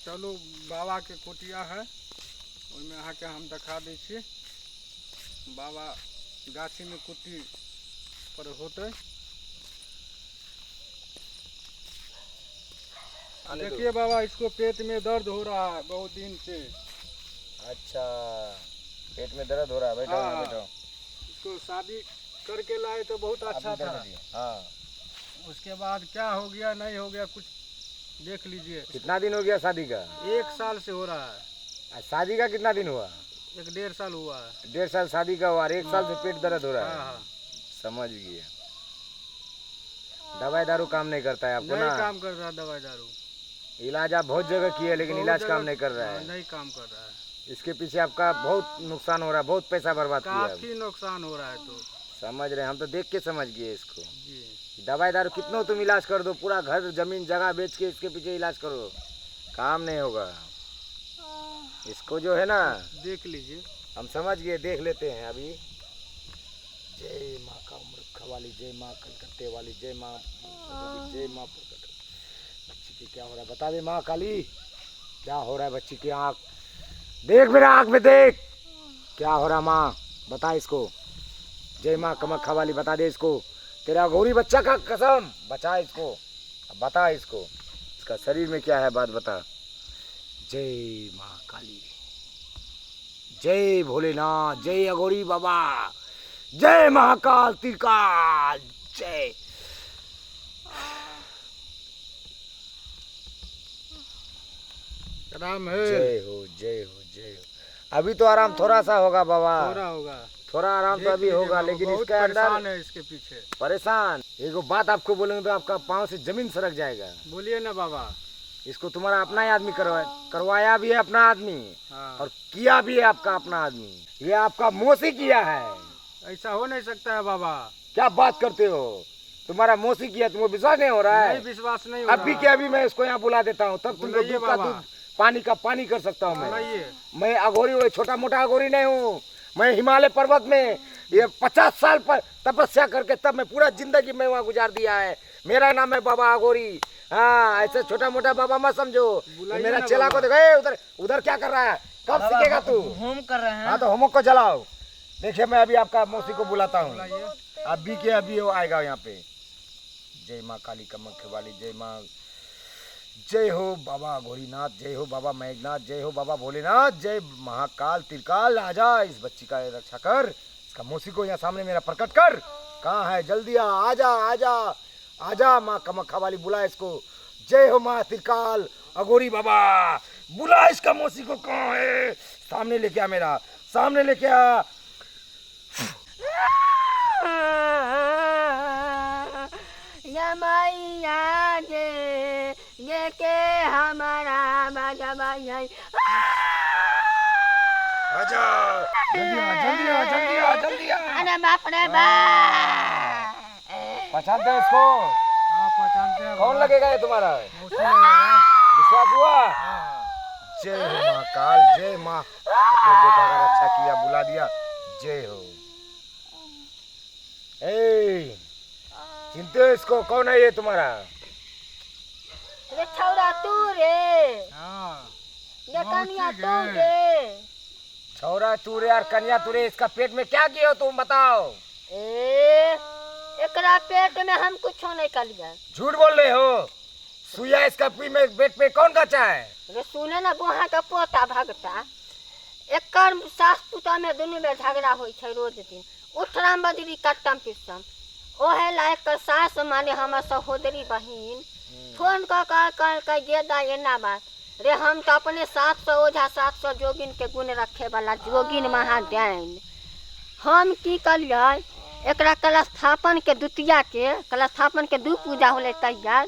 चलो बाबा के कुटिया है ओहिमे अहाँके हम दिखा दै छी। बाबा गाछी में कुटी पर होते। देखिए बाबा, इसको पेट में दर्द हो रहा है बहुत दिन से। अच्छा, पेट में दर्द हो रहा है, बैठो यहाँ बैठो। इसको शादी करके लाए तो बहुत अच्छा था। हाँ, उसके बाद क्या हो गया नहीं हो गया कुछ देख लीजिए। कितना दिन हो गया शादी का? 1 साल से हो रहा है। शादी का कितना दिन हुआ? 1.5 साल हुआ है। 1.5 साल शादी का हुआ और 1 साल से पेट दर्द हो रहा है। हाँ। समझ गए। दवाई दारू काम नहीं करता है आपको? नहीं ना काम कर रहा दवाई दारू। इलाज आप बहुत जगह किए लेकिन इलाज काम नहीं कर रहा है। नहीं काम कर रहा है। इसके पीछे आपका बहुत नुकसान हो रहा है, बहुत पैसा बर्बाद किया है। काफी नुकसान हो रहा है। तो समझ रहे हैं, हम तो देख के समझ गए इसको। जी। दवाई दारू कितना तुम इलाज कर दो, पूरा घर जमीन जगह बेच के इसके पीछे इलाज करो, काम नहीं होगा। इसको जो है ना, देख लीजिए। हम समझ गए, देख लेते हैं अभी। जय माँ का उम्र वाली, जय माँ कलकत्ते वाली, जय माँ, जय माँ। बच्ची की क्या हो रहा है बता दे माँ काली, क्या हो रहा है बच्ची की? आँख देख, मेरा आँख में देख, क्या हो रहा माँ, बता इसको। जय माँ कमख्या वाली बता दे इसको, तेरा गौरी बच्चा का कसम, बचा इसको, अब बता इसको, इसका शरीर में क्या है बात बता। जय माँ काली, जय भोलेनाथ, जय अघोरी बाबा, जय महाकाल त्रिकाल, जय। राम है। जय हो जय हो जय हो। अभी तो आराम थोड़ा सा होगा बाबा, थोड़ा होगा, थोड़ा आराम तो अभी होगा, लेकिन इसके अंदर है इसके पीछे परेशान। एक बात आपको बोलेंगे तो आपका पाँव से जमीन सरक जाएगा। बोलिए ना बाबा। इसको तुम्हारा अपना ही आदमी करवाया भी है, अपना आदमी। हाँ। और किया भी है आपका अपना आदमी, ये आपका मौसी किया है। ऐसा हो नहीं सकता है बाबा। क्या बात करते हो, तुम्हारा मौसी किया, तुमको विश्वास नहीं हो रहा है? नहीं विश्वास नहीं हो रहा। अभी के अभी मैं इसको यहाँ बुला देता हूँ, तब तुमको दूध का दूध, पानी का पानी कर सकता हूँ मैं अघोरी हुए, छोटा मोटा अघोरी नहीं हूँ मैं। हिमालय पर्वत में ये 50 साल पर तपस्या करके तब मैं पूरा जिंदगी में वहाँ गुजार दिया है। मेरा नाम है बाबा अघोरी। हाँ, ऐसे छोटा मोटा बाबा मत समझो। मेरा चेला को देखो, उधर उधर क्या कर रहा है, कब सीखेगा तू? होम कर रहे हैं। हाँ तो होमवर्क को जलाओ। देखिए मैं अभी आपका मौसी को बुलाता हूँ, अभी के अभी वो आएगा यहाँ पे। जय माँ काली कमख्या वाली, जय माँ, जय हो बाबा अघोरीनाथ, जय हो बाबा मेघनाथ, जय हो बाबा भोलेनाथ, जय महाकाल त्रिकाल। आजा, इस बच्ची का रक्षा कर, इसका मौसी को यहाँ सामने मेरा प्रकट कर। कहाँ है, जल्दी आ, आजा आजा आजा, माँ कमख्या वाली बुला इसको। जय हो माँ त्रिकाल अघोरी बाबा, बुला इसका मौसी को। कहाँ है, सामने लेके आ, मेरा सामने लेके आ। मैया जे के हमारा बाजा बाजा। आजा, जल्दी आ जल्दी आ जल्दी आ जल्दी आ। अरे बाप रे बाप, पहचानते हो इसको? हाँ पहचानते हैं। कौन लगेगा ये तुम्हारा? लगेगा। विश्वास हुआ? जय हो महाकाल, जय माँ, अपने बेटा का रक्षा किया, बुला दिया, जय हो। ए, चिंते हो इसको? कौन है ये तुम्हारा? रे छौरा तू रे, हाँ। ये कन्या तू रे। छौरा तू रे और कन्या तू रे, इसका पेट में क्या किया तुम बताओ? एकरा पेट में हम कुछ नहीं कर लिया। झूठ बोल रहे हो। सुइया इसका पी में पेट पे कौन कच्चा है? रे सुने ना, बुहा का पोता भगता, एकर सास पुता में दोनों में झगड़ा होई छै रोज दिन। उठराम बदरी कट्टम पिस्टम, ओहे लायक कर सास माने हमर सहोदरी बहिन फोन कर ये दा एना बात रे। हम तो अपने 700 ओझा 700 जोगिन के गुण रखे वाला जोगिन महाज्ञान। हम की कलिए, एकरा कलस्थापन के द्वितीया के कलस्थापन के 2 पूजा होले तैयार।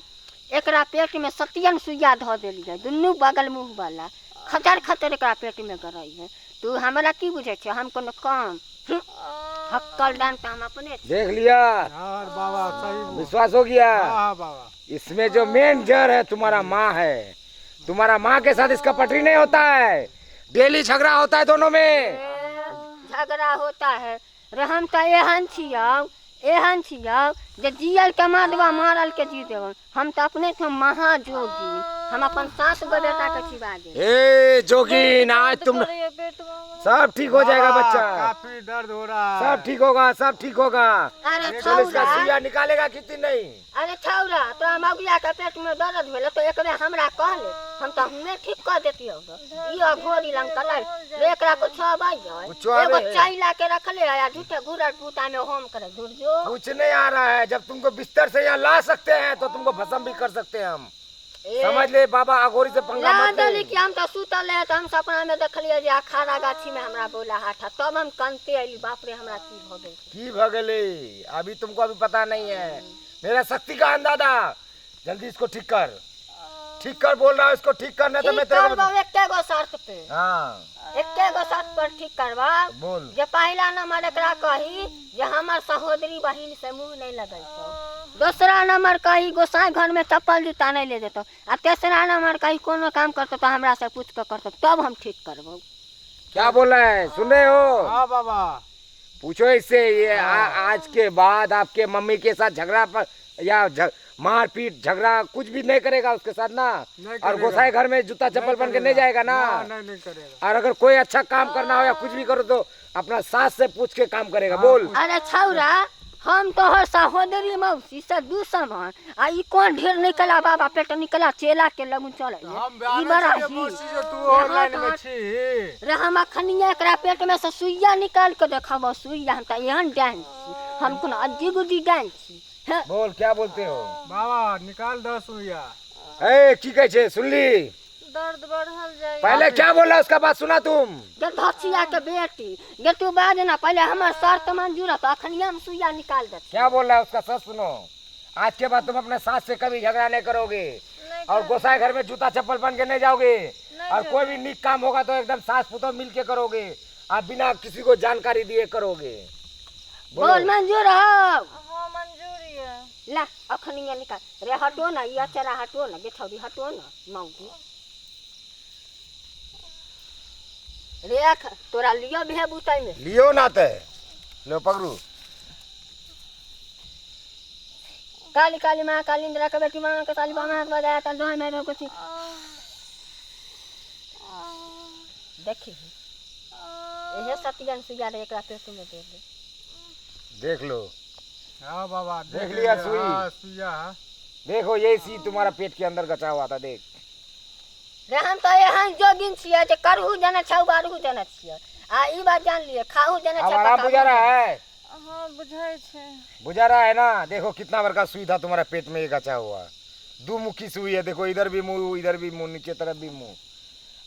एकरा पेट में 7 सुइया धो देलिए, दुनू बगल मुँह वाला, खतर खतर एकरा पेट में गरई है। तू हमरा की बुझे छे, हम कोनो काम हक्कल डान हम अपने देख लिया? यार बाबा सही विश्वास हो गया? हाँ बाबा। इसमें जो मेन जड़ है तुम्हारा माँ है। तुम्हारा माँ के साथ इसका पटरी नहीं होता है, डेली झगड़ा होता है दोनों में। झगड़ा होता है रे। हम तो एहन छियौ, एहन छियौ जे जियल के मारवा मारल के जी देबो। हम तो अपने थे महाजोगी, हम अपन 7 गो बेटा के छिपा दे। ए जोगिन, आज तुम सब ठीक हो जाएगा बच्चा, काफी दर्द हो रहा है। सब ठीक होगा, सब ठीक होगा। अरे चल इसका छौरा, सुइया निकालेगा कितनी नहीं। अरे छौरा, तो मौगिया के पेट में दर्द भेल तो एक बेर हमरा कहले, हम तो हमें ठीक कर देतियो। ई घोड़ी लंग कलर रे एकरा कुछ आबै जाय, कुछ आवे। एगो चाय ला के रखले आ झूठे घुरड़ पूता में होम करे दूर जो। कुछ नहीं आ रहा है, जब तुमको बिस्तर से यहाँ ला सकते हैं तो तुमको भस्म भी कर सकते हैं हम। समझ ले बाबा, अघोरी से पंगा मत ले। कि हम तो सुतल है, तो हम सपना में देखलिए जे अखाड़ा गाछी में हमरा बोला हाथा, तब हम कानते आइली, बाप रे हमरा की भ गेल। की भगले, अभी तुमको अभी पता नहीं है। मेरा शक्ति का अंदाजा, जल्दी इसको ठीक कर, ठीक कर बोल रहा हूँ, इसको ठीक करने तो मैं तेरे को। एके गो शर्त पे, हाँ एके गो शर्त पर ठीक करवा। बोल। जे पहला नंबर एकरा कही जे हमर सहोदरी बहिन से मुंह नहीं लगैतो। दूसरा नंबर कही गोसाई घर में चप्पल जूता नहीं ले देतो। आ तीसरा नंबर कही कोनो काम करतो तो हमरा से पूछ के करतो, तब हम ठीक करबो। क्या बोल रहे हैं, सुन रहे हो? हाँ बाबा, पूछो इससे, ये आज के बाद आपके मम्मी के साथ झगड़ा पर या मारपीट झगड़ा कुछ भी नहीं करेगा उसके साथ ना। नहीं और करेगा। गोसाई घर में जूता चप्पल पहन के नहीं जाएगा ना। नहीं करेगा। और अगर कोई अच्छा काम करना हो या कुछ भी करो तो अपना सास से पूछ के काम करेगा। बोल। अरे छौरा, हम तो हर सहोदरी मौसी से दूसर भान आ ई कौन ढेर निकला बाबा पेट निकला चेला के लगन चले। हम ई बड़ा के मौसी जो तू ऑनलाइन में छी। रे हम अखनिया एकरा पेट में से सुइया निकाल के देखबो। सुइया हम त एहन डांस छी, हम कोन अज्जी गुदी डांस छी। हैं? बोल, क्या बोलते हो? बाबा निकाल 10 सुइया। ए की कहे छे, सुन ली? दर्द बढ़ल जाए। पहले क्या बोला उसका बात सुना तुम? जे धसिया के बेटी गे तू बाज ना, पहले हमर शर्त मंजूर है तो अखनिया हम सुइया निकाल दे। क्या बोल रहा है उसका सच सुनो। आज के बाद तुम अपने सास से कभी झगड़ा नहीं करोगे और गोसाई घर में जूता चप्पल पहन के नहीं जाओगे। और कोई भी निक काम होगा तो एकदम सास पुतोह मिल के करोगे, आप बिना किसी को जानकारी दिए करोगे। बोल मंजूर हो? हाँ मंजूरी है। ला अखनिया निकाल रे, हटो ना, ये चरा हटो ना, बेथौरी हटो ना मौगी। रेख तोरा लियो भे बुतै में लियो ना ते लो पकड़ू। काली काली माँ काली इंदिरा के बेटी माँ के साली बामा हाथ बजाया त दोहे में रोको छी। देखी एहे सतियन सुइया रे एकरा पेट में दे दे। देख लो, हाँ बाबा देख लिया सुई? हाँ सुइया है। देखो यही सी तुम्हारा पेट के अंदर गचा हुआ था। देख रे हम तो एहन जोगिन छियै जे करहु जने छौ बारहु जने छियै। आ ई बात जान लिए खाहु जने अब छौ। आराम बुझा रहा है? हाँ बुझाई छे। बुझा रहा है ना? देखो कितना बड़का सुई था तुम्हारा पेट में, ये गचा हुआ। 2 मुखी सुई है, देखो इधर भी मुंह, इधर भी मुंह, नीचे तरफ भी मुंह।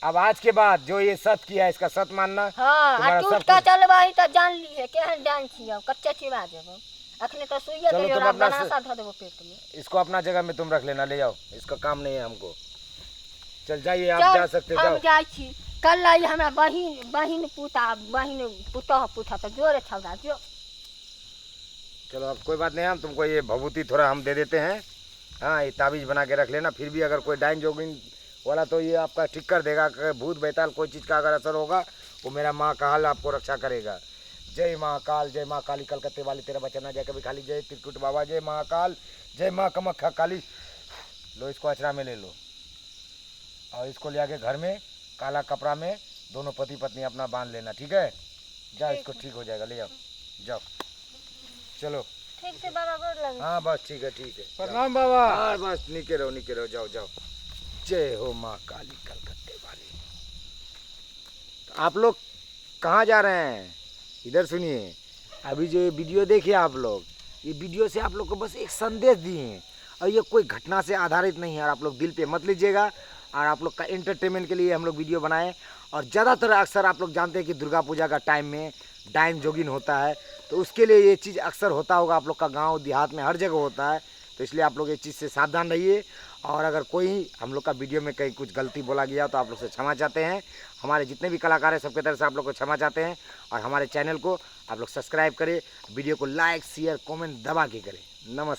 अब आज के बाद जो ये सत किया है इसका सत मानना। हां तुम्हारा आ टूट सब का कुछ। चलबाही त जान लिए केहन डांस छियै, कच्चे चिबा देबो। अखने तो सुइया चलो, दे तुम रा अपना बनासा ध देबो पेट में। इसको अपना जगह में तुम रख लेना, ले जाओ, इसका काम नहीं है हमको। चल जाइए, आप चल, जा सकते हम जाओ। जाइ छी। कल लाई हमरा बहिन पुतह पूछा तो जोरे छौड़ा जो। चलो अब कोई बात नहीं, हम तुमको ये भभूति थोड़ा हम दे देते हैं। हाँ ये ताबीज बना के रख लेना, फिर भी अगर कोई डाइन जोगिन वाला तो ये आपका ठीक कर देगा। अगर भूत बैताल कोई चीज़ का अगर असर होगा वो मेरा माँ काल आपको रक्षा करेगा। जय माँ काल, जय माँ काली कलकत्ते वाली, तेरा बचना जय कभी खाली, जय त्रिकुट बाबा, जय माँ काल, जय माँ कमख्या काली। लो इसको अचरा में ले लो और इसको ले आके घर में काला कपड़ा में दोनों पति पत्नी अपना बांध लेना, ठीक है? जाओ, इसको ठीक हो जाएगा, ले जाओ, जाओ चलो। ठीक से बाबा गोर लगे। हाँ बस ठीक है, ठीक है। प्रणाम बाबा। हाँ बस नीचे रहो, जाओ जाओ। जय हो माँ काली कलकत्ते वाली। तो आप लोग कहाँ जा रहे हैं? इधर सुनिए, अभी जो ये वीडियो देखिए आप लोग, ये वीडियो से आप लोग को बस एक संदेश दिए हैं और ये कोई घटना से आधारित नहीं है। और आप लोग दिल पे मत लीजिएगा, और आप लोग का एंटरटेनमेंट के लिए हम लोग वीडियो बनाए। और ज़्यादातर अक्सर आप लोग जानते हैं कि दुर्गा पूजा का टाइम में डाइन जोगिन होता है, तो उसके लिए ये चीज़ अक्सर होता होगा आप लोग का गांव देहात में हर जगह होता है। तो इसलिए आप लोग इस चीज़ से सावधान रहिए। और अगर कोई हम लोग का वीडियो में कहीं कुछ गलती बोला गया तो आप लोग से क्षमा चाहते हैं। हमारे जितने भी कलाकार हैं सबके तरफ से आप लोग को क्षमा चाहते हैं। और हमारे चैनल को आप लोग सब्सक्राइब करें, वीडियो को लाइक शेयर कमेंट दबा के करें। नमस्कार।